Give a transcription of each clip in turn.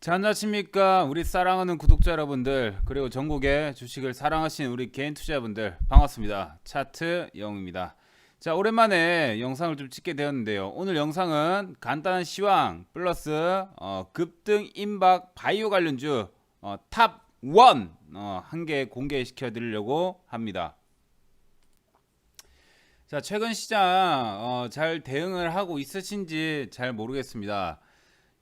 자, 안녕하십니까 우리 사랑하는 구독자 여러분들, 그리고 전국의 주식을 사랑하시는 우리 개인 투자자분들, 반갑습니다. 차트 영웅입니다. 자, 오랜만에 영상을 좀 찍게 되었는데요. 오늘 영상은 간단한 시황 플러스 급등 임박 바이오 관련주 탑 1 한 개 공개시켜 드리려고 합니다. 자, 최근 시장 잘 대응을 하고 있으신지 잘 모르겠습니다.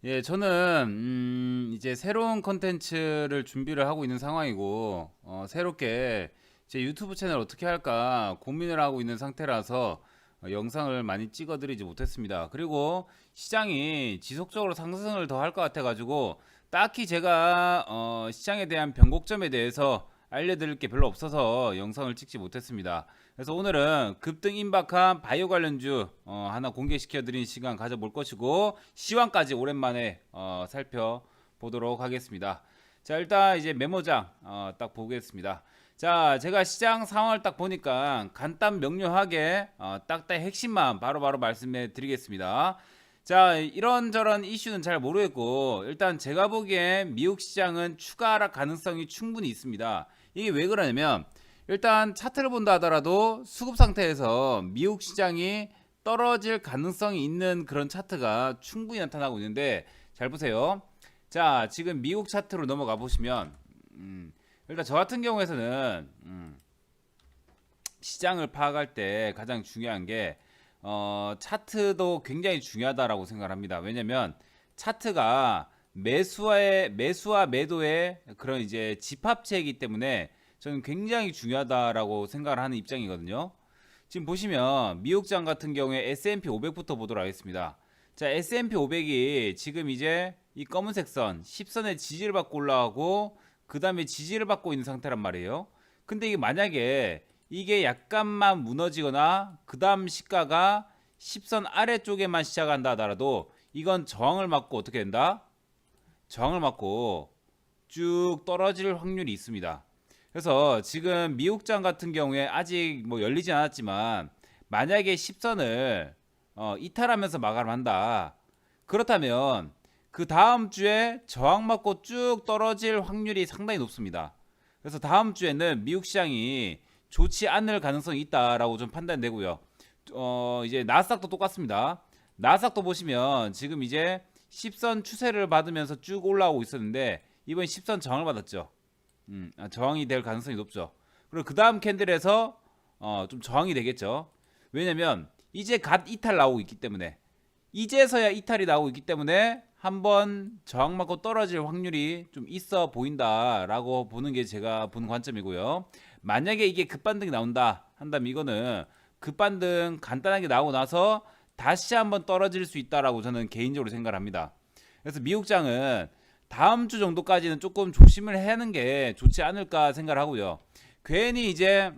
예, 저는 이제 새로운 컨텐츠를 준비를 하고 있는 상황이고, 새롭게 제 유튜브 채널 어떻게 할까 고민을 하고 있는 상태라서 영상을 많이 찍어드리지 못했습니다. 그리고 시장이 지속적으로 상승을 더 할 것 같아가지고 딱히 제가 시장에 대한 변곡점에 대해서 알려드릴 게 별로 없어서 영상을 찍지 못했습니다. 그래서 오늘은 급등 임박한 바이오 관련주 하나 공개시켜 드린 시간 가져볼 것이고, 시황까지 오랜만에 살펴보도록 하겠습니다. 자, 일단 이제 메모장 딱 보겠습니다. 자, 제가 시장 상황을 딱 보니까 간단 명료하게 딱딱 핵심만 바로바로 말씀해 드리겠습니다. 자, 이런저런 이슈는 잘 모르겠고, 일단 제가 보기엔 미국 시장은 추가 하락 가능성이 충분히 있습니다. 이게 왜 그러냐면, 일단 차트를 본다 하더라도 수급 상태에서 미국 시장이 떨어질 가능성이 있는 그런 차트가 충분히 나타나고 있는데, 잘 보세요. 자, 지금 미국 차트로 넘어가 보시면 일단 저 같은 경우에서는 시장을 파악할 때 가장 중요한 게 차트도 굉장히 중요하다라고 생각합니다. 왜냐면 차트가 매수와 매도의 그런 이제 집합체이기 때문에 저는 굉장히 중요하다라고 생각을 하는 입장이거든요. 지금 보시면 미국장 같은 경우에 S&P 500부터 보도록 하겠습니다. 자, S&P 500이 지금 이제 이 검은색 선 10선의 지지를 받고 올라가고, 그 다음에 지지를 받고 있는 상태란 말이에요. 근데 이게 만약에 이게 약간만 무너지거나 그 다음 시가가 10선 아래쪽에만 시작한다 하더라도 이건 저항을 맞고 어떻게 된다? 저항을 맞고 쭉 떨어질 확률이 있습니다. 그래서 지금 미국장 같은 경우에 아직 뭐 열리진 않았지만, 만약에 10선을 이탈하면서 마감을 한다. 그렇다면 그 다음 주에 저항 맞고 쭉 떨어질 확률이 상당히 높습니다. 그래서 다음 주에는 미국 시장이 좋지 않을 가능성이 있다라고 좀 판단되고요. 이제 나스닥도 똑같습니다. 나스닥도 보시면 지금 이제 10선 추세를 받으면서 쭉 올라오고 있었는데, 이번 10선 저항을 받았죠. 저항이 될 가능성이 높죠. 그리고 그 다음 캔들에서 좀 저항이 되겠죠. 왜냐면 이제 갓 이탈 나오고 있기 때문에, 이제서야 이탈이 나오고 있기 때문에 한번 저항 맞고 떨어질 확률이 좀 있어 보인다라고 보는 게 제가 보는 관점이고요. 만약에 이게 급반등이 나온다 한다면 이거는 급반등 간단하게 나오고 나서 다시 한번 떨어질 수 있다라고 저는 개인적으로 생각을 합니다. 그래서 미국장은 다음 주 정도까지는 조금 조심을 해야 하는 게 좋지 않을까 생각을 하고요. 괜히 이제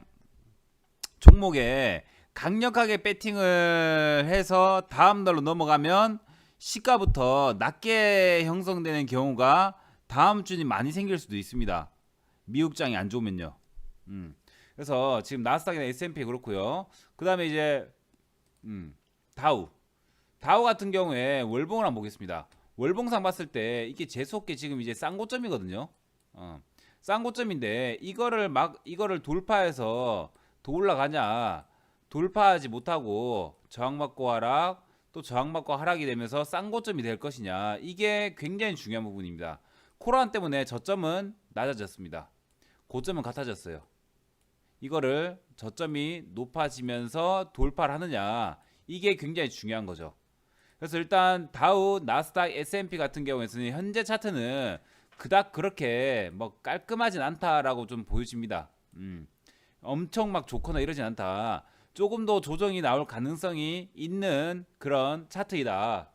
종목에 강력하게 배팅을 해서 다음 날로 넘어가면 시가부터 낮게 형성되는 경우가 다음 주に많이 생길 수도 있습니다. 미국장이 안 좋으면요. 그래서 지금 나스닥이나 S&P 그렇고요. 그 다음에 이제 다우 같은 경우에 월봉을 한번 보겠습니다. 월봉상 봤을 때 이게 재수없게 지금 이제 싼 고점이거든요. 싼 고점인데 이거를 돌파해서 더 올라가냐, 돌파하지 못하고 저항받고 하락, 또 저항받고 하락이 되면서 싼 고점이 될 것이냐, 이게 굉장히 중요한 부분입니다. 코로나 때문에 저점은 낮아졌습니다. 고점은 같아졌어요. 이거를 저점이 높아지면서 돌파를 하느냐, 이게 굉장히 중요한 거죠. 그래서 일단 다우, 나스닥, S&P 같은 경우에는 현재 차트는 그닥 그렇게 뭐 깔끔하진 않다라고 좀 보여집니다. 엄청 막 좋거나 이러진 않다. 조금 더 조정이 나올 가능성이 있는 그런 차트이다,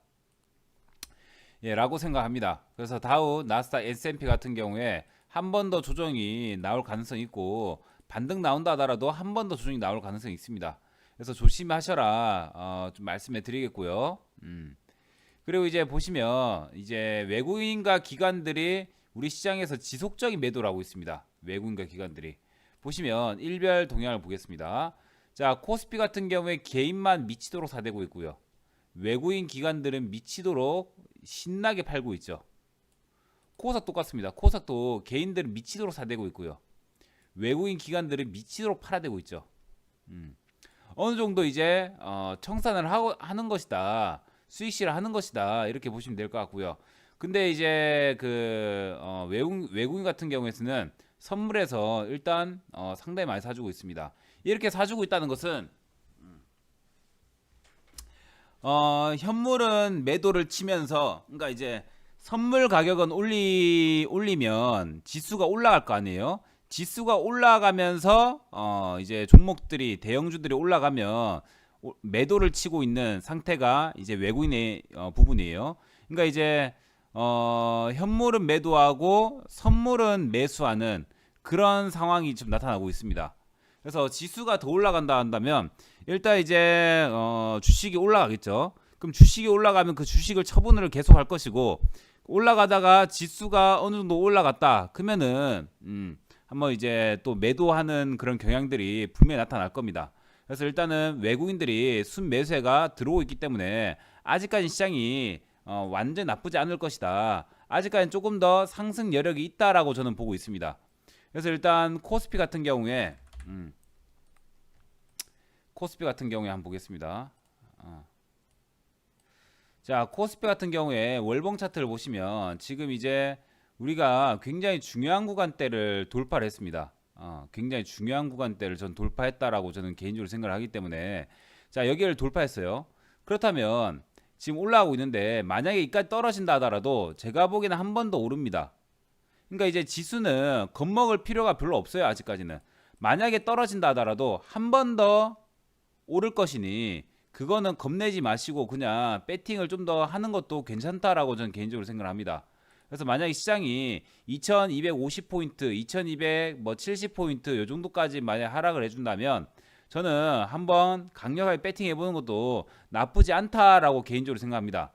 예, 라고 생각합니다. 그래서 다우, 나스닥, S&P 같은 경우에 한 번 더 조정이 나올 가능성이 있고, 반등 나온다 하더라도 한 번 더 조정이 나올 가능성이 있습니다. 그래서 조심하셔라 좀 말씀해 드리겠고요. 그리고 이제 보시면 이제 외국인과 기관들이 우리 시장에서 지속적인 매도를 하고 있습니다. 외국인과 기관들이 보시면 일별 동향을 보겠습니다. 자, 코스피 같은 경우에 개인만 미치도록 사대고 있고요. 외국인 기관들은 미치도록 신나게 팔고 있죠. 코스닥 똑같습니다. 코스닥도 개인들은 미치도록 사대고 있고요. 외국인 기관들은 미치도록 팔아대고 있죠. 어느 정도 이제 청산을 하는 것이다. 수익 실을 하는 것이다. 이렇게 보시면 될 것 같고요. 근데 이제 그 외국인 같은 경우에는 선물에서 일단 상당히 많이 사주고 있습니다. 이렇게 사주고 있다는 것은 현물은 매도를 치면서, 그러니까 이제 선물 가격은 올리면 지수가 올라갈 거 아니에요. 지수가 올라가면서 이제 종목들이 대형주들이 올라가면 매도를 치고 있는 상태가 이제 외국인의 부분이에요. 그러니까 이제 현물은 매도하고 선물은 매수하는 그런 상황이 좀 나타나고 있습니다. 그래서 지수가 더 올라간다 한다면 일단 이제 주식이 올라가겠죠. 그럼 주식이 올라가면 그 주식을 처분을 계속 할 것이고, 올라가다가 지수가 어느 정도 올라갔다 그러면은 한번 이제 또 매도하는 그런 경향들이 분명히 나타날 겁니다. 그래서 일단은 외국인들이 순매수가 들어오고 있기 때문에 아직까지 시장이 완전 나쁘지 않을 것이다. 아직까지는 조금 더 상승 여력이 있다라고 저는 보고 있습니다. 그래서 일단 코스피 같은 경우에 한번 보겠습니다. 자, 코스피 같은 경우에 월봉 차트를 보시면 지금 이제 우리가 굉장히 중요한 구간대를 돌파를 했습니다. 굉장히 중요한 구간대를 전 돌파했다라고 저는 개인적으로 생각을 하기 때문에, 자, 여기를 돌파했어요. 그렇다면 지금 올라가고 있는데 만약에 이까지 떨어진다 하더라도 제가 보기에는 한 번 더 오릅니다. 그러니까 이제 지수는 겁먹을 필요가 별로 없어요. 아직까지는. 만약에 떨어진다 하더라도 한 번 더 오를 것이니 그거는 겁내지 마시고 그냥 배팅을 좀 더 하는 것도 괜찮다라고 저는 개인적으로 생각을 합니다. 그래서 만약에 시장이 2250포인트, 2270포인트 요 정도까지 만약 하락을 해준다면 저는 한번 강력하게 배팅해 보는 것도 나쁘지 않다라고 개인적으로 생각합니다.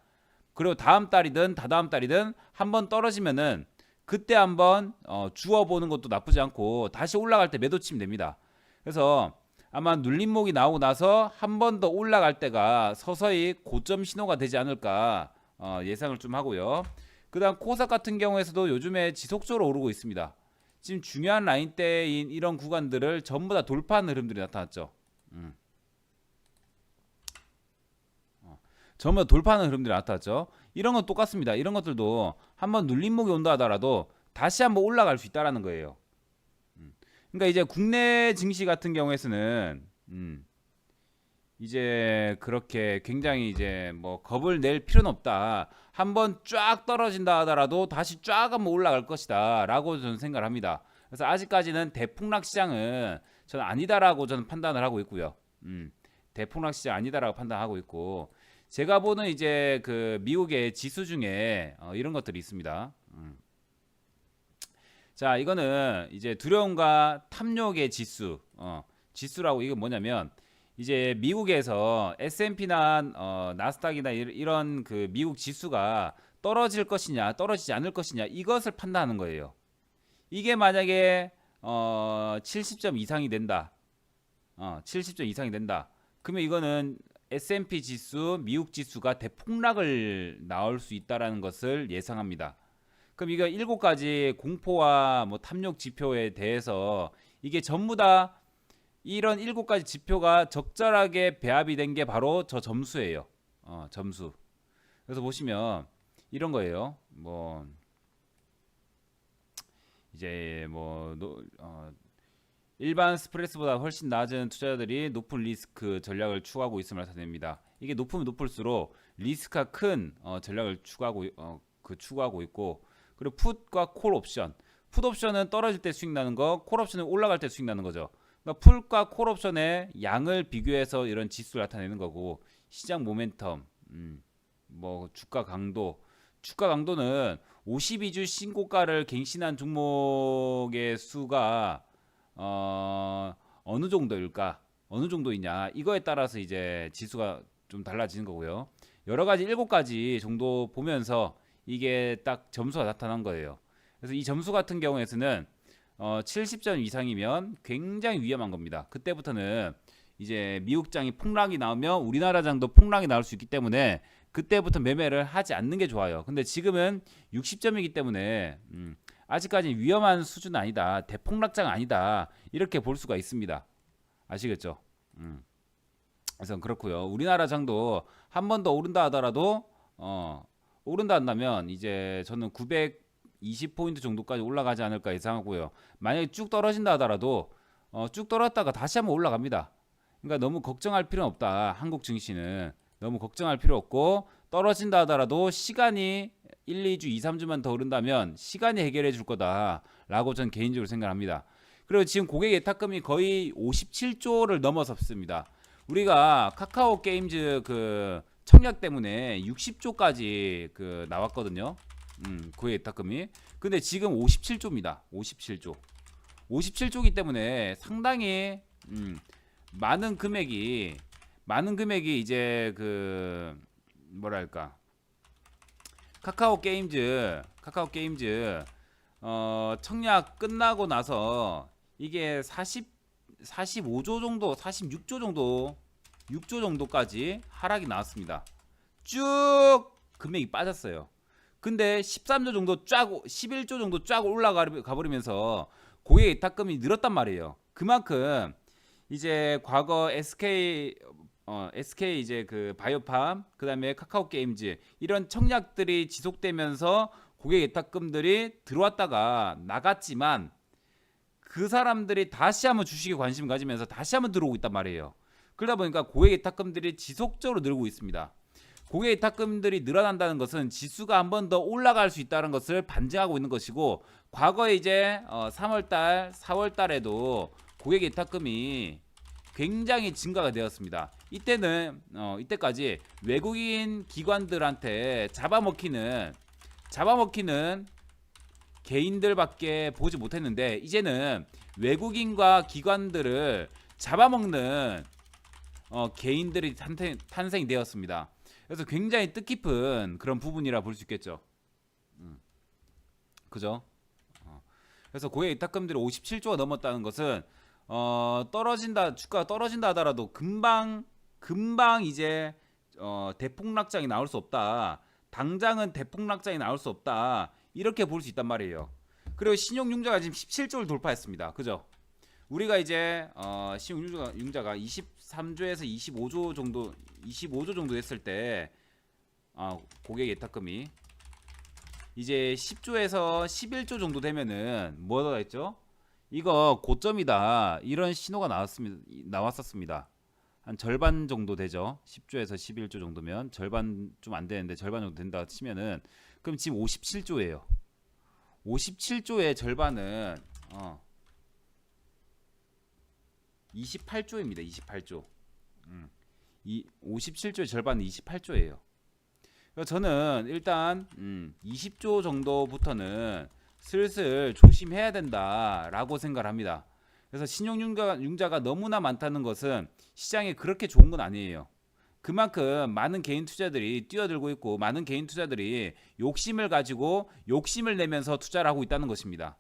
그리고 다음 달이든 다다음 달이든 한번 떨어지면은 그때 한번 주워보는 것도 나쁘지 않고 다시 올라갈 때 매도 치면 됩니다. 그래서 아마 눌림목이 나오고 나서 한 번 더 올라갈 때가 서서히 고점 신호가 되지 않을까 예상을 좀 하고요. 그 다음 코스닥 같은 경우에서도 요즘에 지속적으로 오르고 있습니다. 지금 중요한 라인대인 이런 구간들을 전부 다 돌파하는 흐름들이 나타났죠. 전부 다 돌파하는 흐름들이 나타났죠. 이런 건 똑같습니다. 이런 것들도 한번 눌림목이 온다 하더라도 다시 한번 올라갈 수 있다라는 거예요. 그러니까 이제 국내 증시 같은 경우에서는 이제 그렇게 굉장히 이제 뭐 겁을 낼 필요는 없다. 한번 쫙 떨어진다 하더라도 다시 쫙 한번 올라갈 것이다 라고 저는 생각을 합니다. 그래서 아직까지는 대폭락 시장은 저는 아니다라고 저는 판단을 하고 있고요. 대폭락 시장 아니다라고 판단하고 있고, 제가 보는 이제 그 미국의 지수 중에 이런 것들이 있습니다. 자, 이거는 이제 두려움과 탐욕의 지수, 지수라고. 이게 뭐냐면 이제 미국에서 S&P나 나스닥이나 이런 그 미국 지수가 떨어질 것이냐 떨어지지 않을 것이냐 이것을 판단하는 거예요. 이게 만약에 70점 이상이 된다, 70점 이상이 된다, 그러면 이거는 S&P 지수, 미국 지수가 대폭락을 나올 수 있다라는 것을 예상합니다. 그럼 이거 7가지 공포와 뭐 탐욕 지표에 대해서 이게 전부 다 이런 7가지 지표가 적절하게 배합이 된 게 바로 저 점수예요. 점수. 그래서 보시면 이런 거예요. 뭐 이제 뭐 일반 스프레스보다 훨씬 낮은 투자자들이 높은 리스크 전략을 추구하고 있음을 나타냅니다. 이게 높으면 높을수록 리스크가 큰 전략을 추구하고 있고, 그리고 풋과 콜 옵션. 풋 옵션은 떨어질 때 수익 나는 거, 콜 옵션은 올라갈 때 수익 나는 거죠. 그러니까 풋과 콜 옵션의 양을 비교해서 이런 지수를 나타내는 거고, 시장 모멘텀, 뭐 주가 강도는 52주 신고가를 갱신한 종목의 수가 어느 정도일까? 어느 정도이냐? 이거에 따라서 이제 지수가 좀 달라지는 거고요. 여러 가지 7가지 정도 보면서 이게 딱 점수가 나타난 거예요. 그래서 이 점수 같은 경우에는 70점 이상이면 굉장히 위험한 겁니다. 그때부터는 이제 미국장이 폭락이 나오면 우리나라 장도 폭락이 나올 수 있기 때문에 그때부터 매매를 하지 않는 게 좋아요. 근데 지금은 60점이기 때문에 아직까지 위험한 수준 아니다. 대폭락장 아니다. 이렇게 볼 수가 있습니다. 아시겠죠? 그래서 그렇고요. 우리나라 장도 한 번 더 오른다 하더라도 오른다 한다면 이제 저는 920포인트 정도까지 올라가지 않을까 예상하고요. 만약에 쭉 떨어진다 하더라도 쭉 떨어졌다가 다시 한번 올라갑니다. 그러니까 너무 걱정할 필요는 없다. 한국 증시는 너무 걱정할 필요 없고 떨어진다 하더라도 시간이 1, 2주, 2, 3주만 더 오른다면 시간이 해결해 줄 거다라고 저는 개인적으로 생각합니다. 그리고 지금 고객 예탁금이 거의 57조를 넘어섰습니다. 우리가 카카오 게임즈 그 청약 때문에 60조까지 그 나왔거든요. 고객 예탁금이. 근데 지금 57조입니다. 57조. 57조이기 때문에 상당히 많은 금액이 이제 그 뭐랄까 카카오 게임즈 청약 끝나고 나서 이게 45조 정도 46조 정도 6조 정도까지 하락이 나왔습니다. 쭉 금액이 빠졌어요. 근데 13조 정도 쫙 11조 정도 쫙 올라가 버리면서 고객 예탁금이 늘었단 말이에요. 그만큼 이제 과거 SK 이제 그 바이오팜 그다음에 카카오 게임즈 이런 청약들이 지속되면서 고객 예탁금들이 들어왔다가 나갔지만 그 사람들이 다시 한번 주식에 관심을 가지면서 다시 한번 들어오고 있단 말이에요. 그러다 보니까 고객 예탁금들이 지속적으로 늘고 있습니다. 고객 예탁금들이 늘어난다는 것은 지수가 한 번 더 올라갈 수 있다는 것을 반증하고 있는 것이고 과거에 이제 3월달, 4월달에도 고객 예탁금이 굉장히 증가가 되었습니다. 이때까지 외국인 기관들한테 잡아먹히는 개인들밖에 보지 못했는데 이제는 외국인과 기관들을 잡아먹는 개인들이 탄생이 되었습니다. 그래서 굉장히 뜻깊은 그런 부분이라 볼 수 있겠죠. 그죠? 그래서 고객 예탁금들이 57조가 넘었다는 것은 주가가 떨어진다 하더라도 금방 이제 대폭락장이 나올 수 없다. 당장은 대폭락장이 나올 수 없다. 이렇게 볼 수 있단 말이에요. 그리고 신용융자가 지금 17조를 돌파했습니다. 그죠? 우리가 이제 신용융자가 23조에서 25조 정도 됐을 때 고객 예탁금이 이제 10조에서 11조 정도 되면은 뭐가 했죠? 이거 고점이다. 이런 신호가 나왔었습니다. 한 절반 정도 되죠. 10조에서 11조 정도면 절반 좀 안 되는데 절반 정도 된다 치면은 그럼 지금 57조예요. 57조의 절반은 28조입니다. 28조. 이 57조의 절반은 28조예요. 저는 일단 20조 정도부터는 슬슬 조심해야 된다라고 생각을 합니다. 그래서 신용융자가 너무나 많다는 것은 시장에 그렇게 좋은 건 아니에요. 그만큼 많은 개인 투자들이 뛰어들고 있고 많은 개인 투자들이 욕심을 가지고 욕심을 내면서 투자를 하고 있다는 것입니다.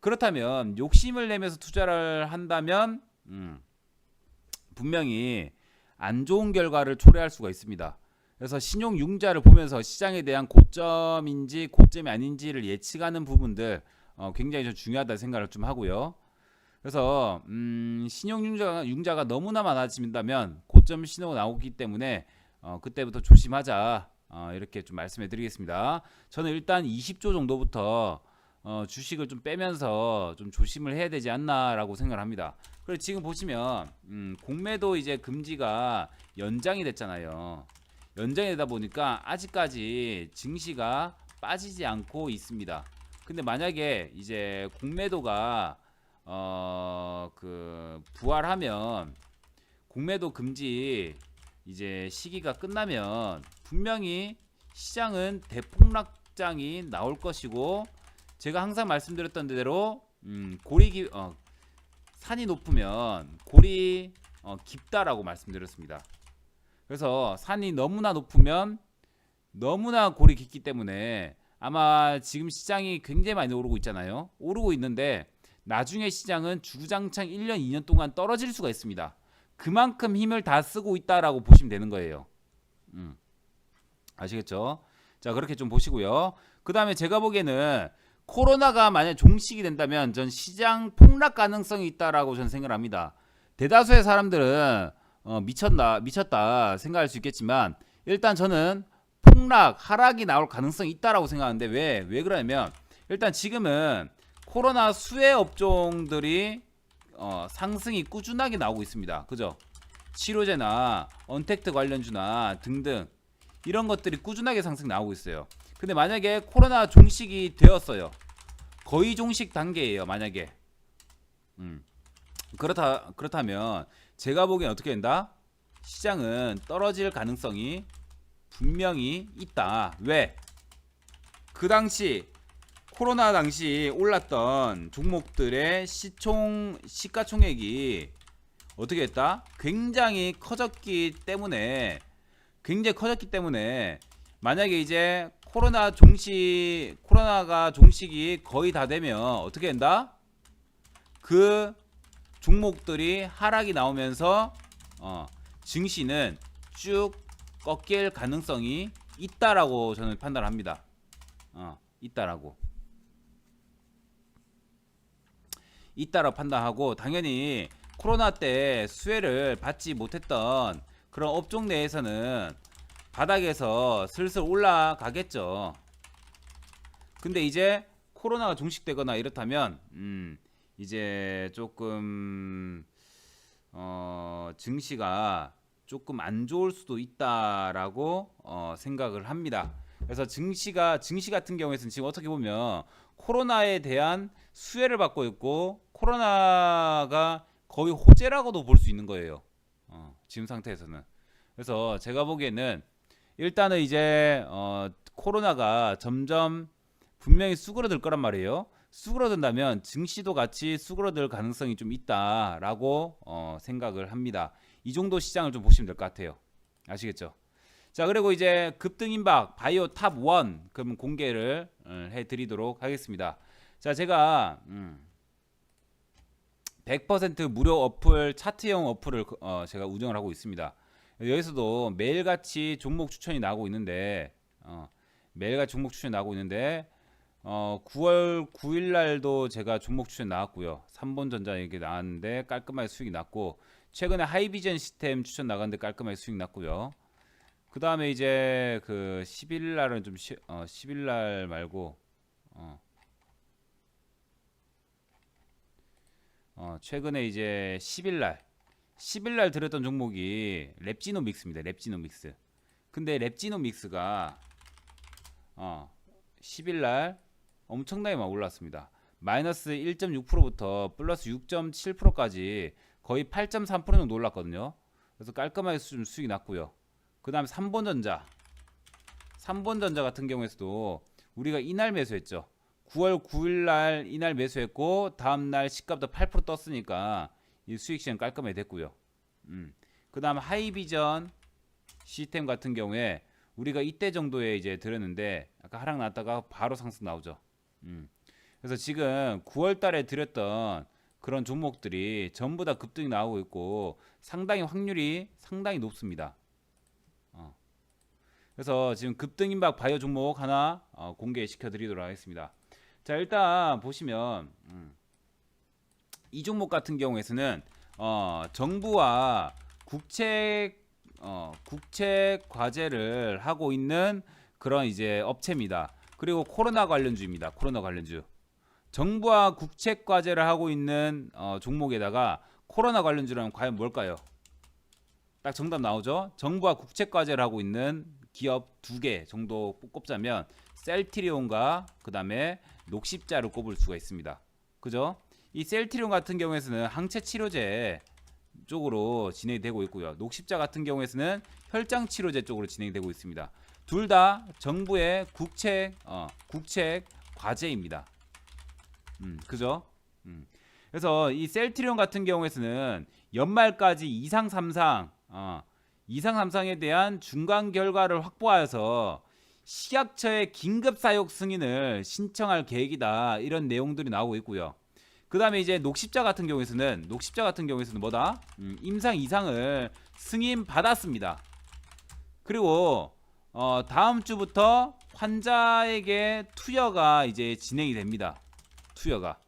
그렇다면 욕심을 내면서 투자를 한다면 분명히 안 좋은 결과를 초래할 수가 있습니다. 그래서 신용융자를 보면서 시장에 대한 고점인지 고점이 아닌지를 예측하는 부분들 굉장히 좀 중요하다 생각을 좀 하고요. 그래서 신용융자가 너무나 많아진다면 고점 신호가 나오기 때문에 그때부터 조심하자 이렇게 좀 말씀해 드리겠습니다. 저는 일단 20조 정도부터 주식을 좀 빼면서 좀 조심을 해야 되지 않나라고 생각을 합니다. 그리고 지금 보시면 공매도 이제 금지가 연장이 됐잖아요. 연장이 되다 보니까 아직까지 증시가 빠지지 않고 있습니다. 근데 만약에 이제 공매도가 부활하면 공매도 금지 이제 시기가 끝나면 분명히 시장은 대폭락장이 나올 것이고 제가 항상 말씀드렸던 대로 산이 높으면 골이 깊다라고 말씀드렸습니다. 그래서 산이 너무나 높으면 너무나 골이 깊기 때문에 아마 지금 시장이 굉장히 많이 오르고 있잖아요. 오르고 있는데 나중에 시장은 주구장창 1년, 2년 동안 떨어질 수가 있습니다. 그만큼 힘을 다 쓰고 있다라고 보시면 되는 거예요. 아시겠죠? 자, 그렇게 좀 보시고요. 그 다음에 제가 보기에는 코로나가 만약 종식이 된다면 전 시장 폭락 가능성이 있다라고 저는 생각을 합니다. 대다수의 사람들은 미쳤다 생각할 수 있겠지만 일단 저는 폭락, 하락이 나올 가능성이 있다라고 생각하는데 왜 그러냐면 일단 지금은 코로나 수혜 업종들이 상승이 꾸준하게 나오고 있습니다. 그죠? 치료제나 언택트 관련주나 등등 이런 것들이 꾸준하게 상승 나오고 있어요. 근데 만약에 코로나 종식이 되었어요. 거의 종식 단계예요. 만약에 그렇다면 제가 보기엔 어떻게 된다? 시장은 떨어질 가능성이 분명히 있다. 왜? 그 당시 코로나 당시 올랐던 종목들의 시가총액이 어떻게 했다? 굉장히 커졌기 때문에 만약에 이제 코로나가 종식이 거의 다 되면 어떻게 된다? 그 종목들이 하락이 나오면서 증시는 쭉 꺾일 가능성이 있다라고 저는 판단합니다. 있다라고 판단하고 당연히 코로나 때 수혜를 받지 못했던 그런 업종 내에서는 바닥에서 슬슬 올라가겠죠. 근데 이제 코로나가 종식되거나 이렇다면 이제 조금 증시가 조금 안 좋을 수도 있다라고 생각을 합니다. 그래서 증시 같은 경우에는 지금 어떻게 보면 코로나에 대한 수혜를 받고 있고 코로나가 거의 호재라고도 볼 수 있는 거예요. 지금 상태에서는. 그래서 제가 보기에는 일단은 이제 코로나가 점점 분명히 수그러들 거란 말이에요. 수그러든다면 증시도 같이 수그러들 가능성이 좀 있다라고 생각을 합니다. 이 정도 시장을 좀 보시면 될 것 같아요. 아시겠죠? 자, 그리고 이제 급등임박 바이오 탑 1 그럼 공개를 해드리도록 하겠습니다. 자, 제가 100% 무료 어플 차트형 어플을 제가 운영을 하고 있습니다. 여기서도 매일같이 종목 추천이 나오고 있는데 9월 9일 날도 제가 종목 추천 나왔고요. 3번전자 이렇게 나왔는데 깔끔하게 수익이 났고 최근에 하이비전 시스템 추천 나갔는데 깔끔하게 수익 났고요. 그 다음에 이제 그 11일 날은 좀 11일 날 말고 최근에 이제 10일 날 들었던 종목이 랩지노믹스입니다. 랩지노믹스. 근데 랩지노믹스가 10일 날 엄청나게 막 올랐습니다. 마이너스 1.6%부터 플러스 6.7%까지 거의 8.3% 정도 올랐거든요. 그래서 깔끔하게 좀 수익이 났고요. 그 다음에 3번전자 같은 경우에서도 우리가 이날 매수했죠. 9월 9일 날 이날 매수했고 다음날 시가부터 8% 떴으니까 이 수익 시장 깔끔하게 됐고요. 그 다음 하이비전 시스템 같은 경우에 우리가 이때 정도에 이제 들었는데 아까 하락 났다가 바로 상승 나오죠. 그래서 지금 9월 달에 들었던 그런 종목들이 전부 다 급등이 나오고 있고 상당히 확률이 상당히 높습니다. 그래서 지금 급등임박 바이오 종목 하나 공개시켜 드리도록 하겠습니다. 자, 일단 보시면 이 종목 같은 경우에서는 정부와 국책 과제를 하고 있는 그런 이제 업체입니다. 그리고 코로나 관련주입니다. 코로나 관련주. 정부와 국책 과제를 하고 있는 종목에다가 코로나 관련주라면 과연 뭘까요? 딱 정답 나오죠. 정부와 국책 과제를 하고 있는 기업 2개 정도 꼽자면 셀트리온과 그 다음에 녹십자를 꼽을 수가 있습니다. 그죠? 이 셀트리온 같은 경우에서는 항체 치료제 쪽으로 진행이 되고 있고요. 녹십자 같은 경우에서는 혈장 치료제 쪽으로 진행이 되고 있습니다. 둘 다 정부의 국책 과제입니다. 그죠? 그래서 이 셀트리온 같은 경우에서는 연말까지 이상 삼상에 대한 중간 결과를 확보하여서 식약처의 긴급 사육 승인을 신청할 계획이다. 이런 내용들이 나오고 있고요. 그 다음에 이제 녹십자 같은 경우에서는 뭐다? 임상 이상을 승인 받았습니다. 그리고 다음 주부터 환자에게 투여가 이제 진행이 됩니다. 투여가.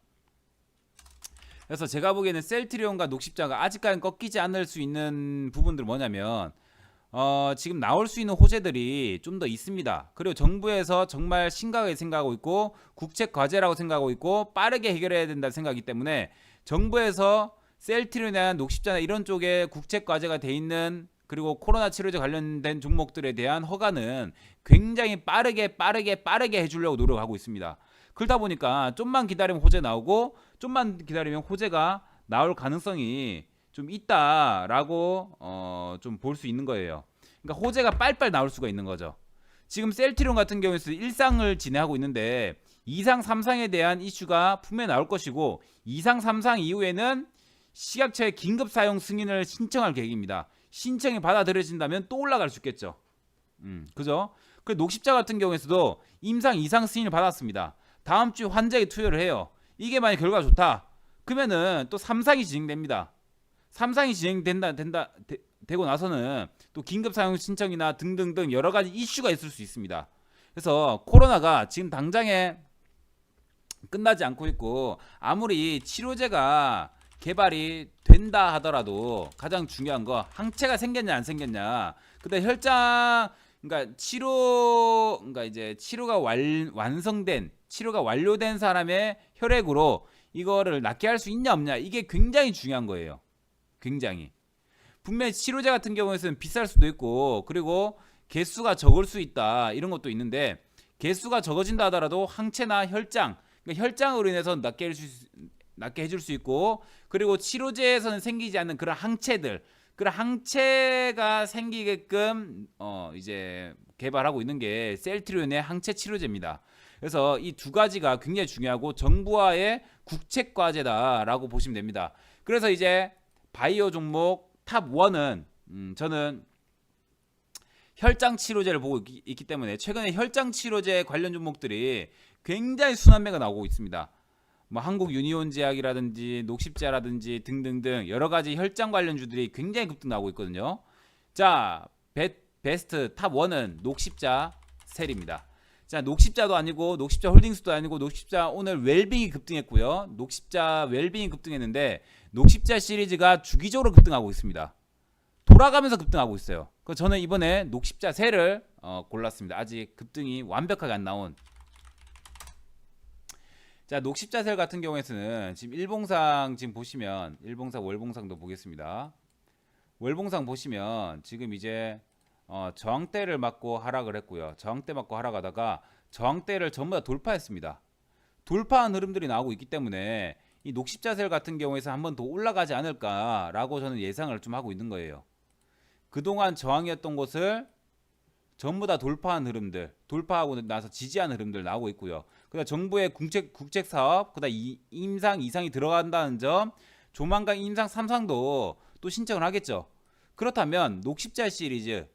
그래서 제가 보기에는 셀트리온과 녹십자가 아직까지는 꺾이지 않을 수 있는 부분들 뭐냐면 지금 나올 수 있는 호재들이 좀 더 있습니다. 그리고 정부에서 정말 심각하게 생각하고 있고 국책 과제라고 생각하고 있고 빠르게 해결해야 된다 생각이기 때문에 정부에서 셀트리온이나 녹십자나 이런 쪽에 국책 과제가 돼 있는 그리고 코로나 치료제 관련된 종목들에 대한 허가는 굉장히 빠르게 해주려고 노력하고 있습니다. 그러다 보니까 좀만 기다리면 호재 나오고 좀만 기다리면 호재가 나올 가능성이 좀 있다라고 좀 볼 수 있는 거예요. 그러니까 호재가 빨빨 나올 수가 있는 거죠. 지금 셀트리온 같은 경우에서 1상을 진행하고 있는데 2상, 3상에 대한 이슈가 분명히 나올 것이고 2상, 3상 이후에는 식약처의 긴급 사용 승인을 신청할 계획입니다. 신청이 받아들여진다면 또 올라갈 수 있겠죠. 그죠? 그 녹십자 같은 경우에서도 임상 2상 승인을 받았습니다. 다음 주 환자에 투여를 해요. 이게 만약 결과가 좋다. 그러면은 또 3상이 진행됩니다. 3상이 되고 나서는 또 긴급 사용 신청이나 등등등 여러 가지 이슈가 있을 수 있습니다. 그래서 코로나가 지금 당장에 끝나지 않고 있고 아무리 치료제가 개발이 된다 하더라도 가장 중요한 거 항체가 생겼냐 안 생겼냐. 근데 그러니까 이제 치료가 완성된 치료가 완료된 사람의 혈액으로 이거를 낫게 할 수 있냐 없냐 이게 굉장히 중요한 거예요. 굉장히 분명히 치료제 같은 경우에는 비쌀 수도 있고 그리고 개수가 적을 수 있다 이런 것도 있는데 개수가 적어진다 하더라도 항체나 혈장 그러니까 혈장으로 인해서 낫게 해줄 수 있고 그리고 치료제에서는 생기지 않는 그런 항체들 그런 항체가 생기게끔 이제 개발하고 있는 게 셀트리온의 항체 치료제입니다. 그래서 이 두 가지가 굉장히 중요하고 정부와의 국책 과제다라고 보시면 됩니다. 그래서 이제 바이오 종목 탑 1은 저는 혈장 치료제를 보고 있기 때문에 최근에 혈장 치료제 관련 종목들이 굉장히 순환매가 나오고 있습니다. 뭐 한국 유니온제약이라든지 녹십자라든지 등등등 여러 가지 혈장 관련주들이 굉장히 급등 나오고 있거든요. 자, 베스트 탑 1은 녹십자 셀입니다. 자, 녹십자도 아니고 녹십자 홀딩스도 아니고 녹십자 오늘 웰빙이 급등했고요. 녹십자 웰빙이 급등했는데 녹십자 시리즈가 주기적으로 급등하고 있습니다. 돌아가면서 급등하고 있어요. 그래서 저는 이번에 녹십자 셀을 골랐습니다. 아직 급등이 완벽하게 안 나온. 자, 녹십자 셀 같은 경우에는 지금 일봉상 지금 보시면 일봉상 월봉상도 보겠습니다. 월봉상 보시면 지금 이제 저항대를 맞고 하락을 했고요. 저항대 맞고 하락하다가 저항대를 전부 다 돌파했습니다. 돌파한 흐름들이 나오고 있기 때문에 이 녹십자셀 같은 경우에서 한 번 더 올라가지 않을까라고 저는 예상을 좀 하고 있는 거예요. 그동안 저항이었던 곳을 전부 다 돌파한 흐름들, 돌파하고 나서 지지한 흐름들 나오고 있고요. 그다음 정부의 국책 사업, 그다음 임상 2상이 들어간다는 점, 조만간 임상 3상도 또 신청을 하겠죠. 그렇다면 녹십자 시리즈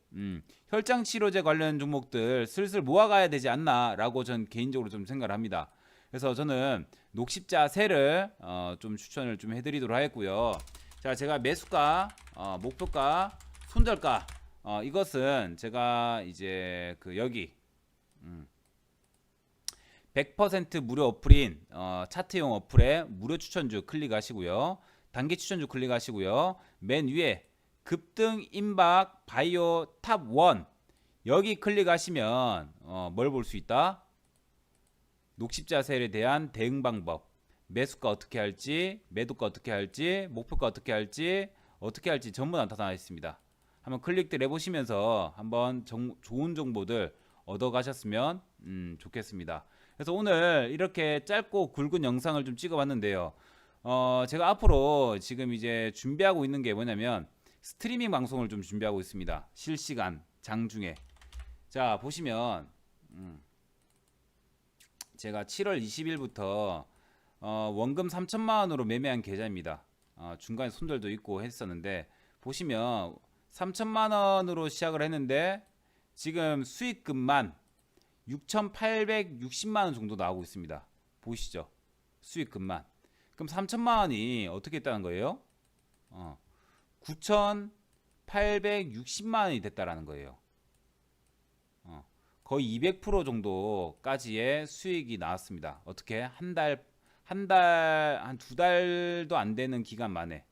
혈장 치료제 관련 종목들 슬슬 모아가야 되지 않나라고 전 개인적으로 좀 생각을 합니다. 그래서 저는 녹십자 셀을 좀 추천을 좀 해드리도록 하겠고요. 자, 제가 매수가, 목표가, 손절가 이것은 제가 이제 그 여기 100% 무료 어플인 차트용 어플에 무료 추천주 클릭하시고요. 단기 추천주 클릭하시고요. 맨 위에 급등 임박 바이오 탑 1 여기 클릭하시면 뭘 볼 수 있다? 녹십자셀에 대한 대응 방법, 매수가 어떻게 할지, 매도가 어떻게 할지, 목표가 어떻게 할지 전부 나타나 있습니다. 한번 클릭들 해보시면서 한번 좋은 정보들 얻어가셨으면 좋겠습니다. 그래서 오늘 이렇게 짧고 굵은 영상을 좀 찍어봤는데요. 제가 앞으로 지금 이제 준비하고 있는 게 뭐냐면 스트리밍 방송을 좀 준비하고 있습니다. 실시간 장중에. 자, 보시면 제가 7월 20일부터 원금 3천만원으로 매매한 계좌입니다. 중간에 손절도 있고 했었는데 보시면 3천만원으로 시작을 했는데 지금 수익금만 6,860만원 정도 나오고 있습니다. 보시죠. 수익금만. 그럼 3천만원이 어떻게 했다는 거예요? 9,860만원이 됐다라는 거예요. 거의 200% 정도까지의 수익이 나왔습니다. 어떻게 한 두 달도 안 되는 기간 만에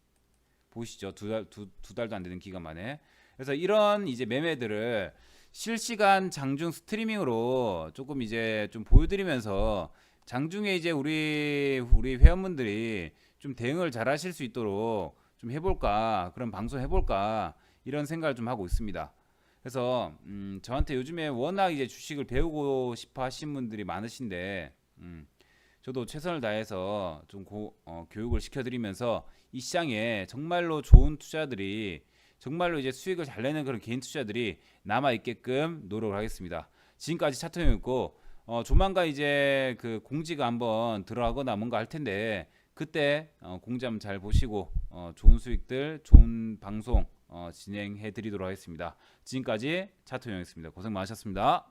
보시죠. 두 달도 안 되는 기간 만에. 그래서 이런 이제 매매들을 실시간 장중 스트리밍으로 조금 이제 좀 보여드리면서 장중에 이제 우리 회원분들이 좀 대응을 잘 하실 수 있도록 좀 해볼까, 그런 방송 해볼까, 이런 생각을 좀 하고 있습니다. 그래서 저한테 요즘에 워낙 이제 주식을 배우고 싶어 하신 분들이 많으신데 저도 최선을 다해서 좀 교육을 시켜드리면서 이 시장에 정말로 좋은 투자들이, 정말로 이제 수익을 잘 내는 그런 개인 투자들이 남아 있게끔 노력을 하겠습니다. 지금까지 차트형이었고 조만간 이제 그 공지가 한번 들어가거나 뭔가 할 텐데 그때 공지 한번 잘 보시고 좋은 수익들, 좋은 방송 진행해 드리도록 하겠습니다. 지금까지 차트형이었습니다. 고생 많으셨습니다.